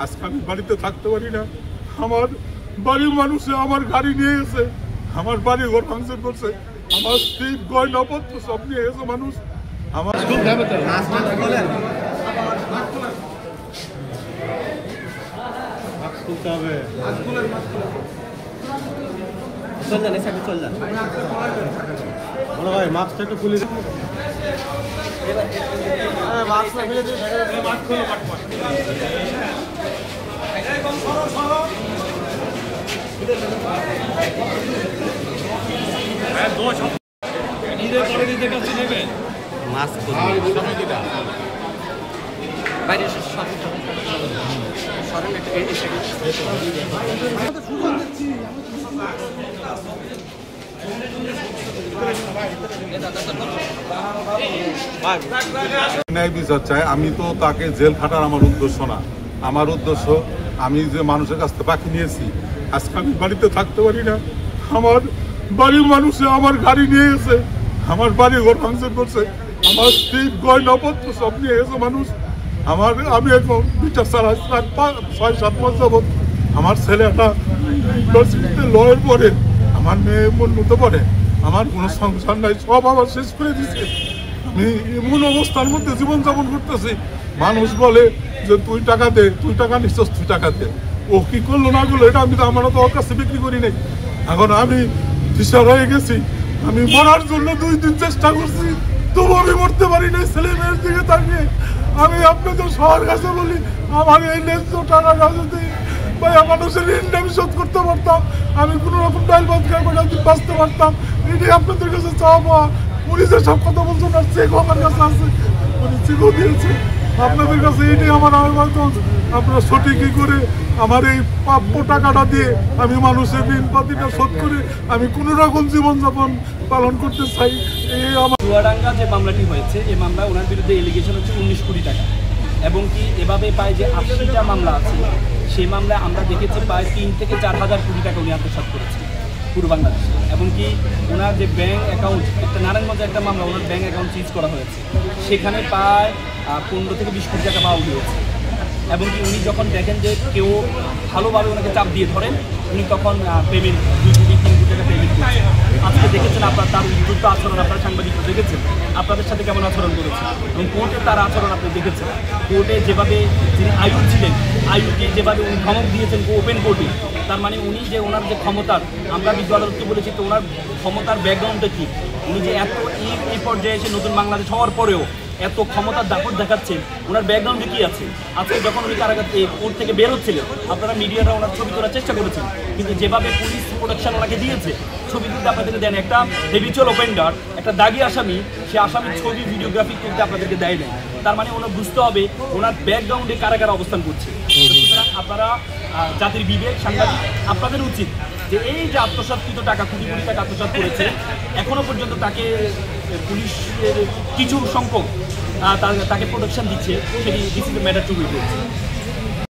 আজকে আমি বাড়িতে থাকতে পারি না। আমার বাড়ির মানুষে আমার গাড়ি নিয়ে গেছে, আমার বাড়ি ঘর ভাঙচুর করছে, আমার স্ত্রী গয়নাপত্র সব নিয়ে গেছে মানুষ। আমার ভাই মাস্কটা একটু খুলে ন্যায় বিচার চাই। আমি তো তাকে জেল খাটার আমার উদ্দেশ্য না। আমার উদ্দেশ্য আমি যে মানুষের কাছ থেকে বাকি নিয়েছি, আজকে আমি বাড়িতে থাকতে পারি না। আমার বাড়ির মানুষে আমার গাড়ি নিয়ে গেছে, আমার বাড়ি ঘর ভাঙচুর করছে, আমার স্ত্রী গয়নাপত্র সব নিয়ে গেছে মানুষ। আমি এখন বিচার চালাই 6-7 মাস যাবৎ। আমার ছেলেটা ইউনিভার্সিটিতে লয়ের পড়ে, আমার মেয়ে মতো পড়ে, আমার কোনো সংসার নাই, সব আবার শেষ করে দিচ্ছে। আমি এমন অবস্থার মধ্যে জীবনযাপন করতেছি। মানুষ বলে যে তুই টাকা দে, তুই টাকা নিচ্ছস, তুই টাকা দে। ও কি করলো না করলো এটা আমি তো আমার তো ওর কাছে বিক্রি করি নাই। এখন আমি দিশার হয়ে গেছি। আমি মরার জন্য 2 দিন চেষ্টা করছি, তবু আমি মরতে পারি না। ছেলে মেয়ের দিকে তাকিয়ে আমি আপনাদের সবার কাছে বলি, আমার এই ন্যায্য টাকাটা যদি মানুষের ঋণটা আমি শোধ করতে পারতাম, আমি কোনো রকম ডাল ভাত খাই বাঁচতে পারতাম। এটাই আপনাদের কাছে চাওয়া। উনি যে সব কথা বলছেন আর চেকও আমার কাছে আছে, উনি চেকও দিয়েছে। আপনাদের কাছে এটাই আমার আবেদন, আপনারা সঠিকই করে আমার এই প্রাপ্য টাকাটা দিয়ে আমি মানুষের ঋণ পাতিটা শোধ করে আমি কোনো রকম জীবনযাপন পালন করতে চাই। এই আমার চুয়াডাঙ্গা যে মামলাটি হয়েছে, এই মামলা ওনার বিরুদ্ধে এলিগেশন হচ্ছে 19 কোটি টাকা, এবং কি এভাবে পায় যে 80টা মামলা আছে, সেই মামলায় আমরা দেখেছি প্রায় 3 থেকে 4 হাজার কোটি টাকা উনি আত্মসাৎ করেছে পুরো বাংলাদেশে। এবং কি ওনার যে ব্যাঙ্ক অ্যাকাউন্ট, একটা নারায়ণগঞ্জে একটা মামলা, ওনার ব্যাঙ্ক অ্যাকাউন্ট সিজ করা হয়েছে, সেখানে প্রায় 15 থেকে 20 কোটি টাকা পাওয়া হয়েছে। এবং কি উনি যখন দেখেন যে কেউ ভালোভাবে ওনাকে চাপ দিয়ে ধরেন, উনি তখন পেমেন্ট 2 কোটি 3 কোটি টাকা পেমেন্ট করছেন। আজকে দেখেছেন আপনার তার দ্রুত আচরণ, আপনারা সাংবাদিকরা দেখেছেন আপনাদের সাথে কেমন আচরণ করেছে, এবং কোর্টে তার আচরণ আপনি দেখেছেন। কোর্টে যেভাবে যিনি আয়ুর ছিলেন, আয়ুকে যেভাবে উনি ধমক দিয়েছেন ওপেন কোর্টে, তার মানে উনি যে ওনার যে ক্ষমতার, আমরা বিজ্ঞ আদালতকে বলেছি তো ওনার ক্ষমতার ব্যাকগ্রাউন্ডটা কী, উনি যে এত এই পর্যায়ে এসে নতুন বাংলাদেশ হওয়ার পরেও এত ক্ষমতার দাপট দেখাচ্ছেন, ওনার ব্যাকগ্রাউন্ডে কী আছে। আজকে যখন উনি কারাগার কোর্ট থেকে বের হচ্ছিলেন, আপনারা মিডিয়ারা ওনার ছবি তোলার চেষ্টা করেছেন, কিন্তু যেভাবে পুলিশ প্রোটেকশন ওনাকে দিয়েছে, ছবি তুলতে আপনাদেরকে দেন, একটা হেভিচুয়াল অফেন্ডার, একটা দাগি আসামি, সে আসামির ছবি ভিডিওগ্রাফি করতে আপনাদেরকে দেয় নাই। তার মানে ওনার বুঝতে হবে ওনার ব্যাকগ্রাউন্ডে কারাগার অবস্থান করছে। সুতরাং আপনারা জাতির বিবেক, সাংবাদিক, আপনাদের উচিত যে এই যে আত্মসাৎকৃত টাকা, কোটি কোটি টাকা আত্মসাৎ করেছে, এখনো পর্যন্ত তাকে পুলিশের কিছু সংখ্যক তাকে প্রোটেকশন দিচ্ছে, সেটি this is a matter to B.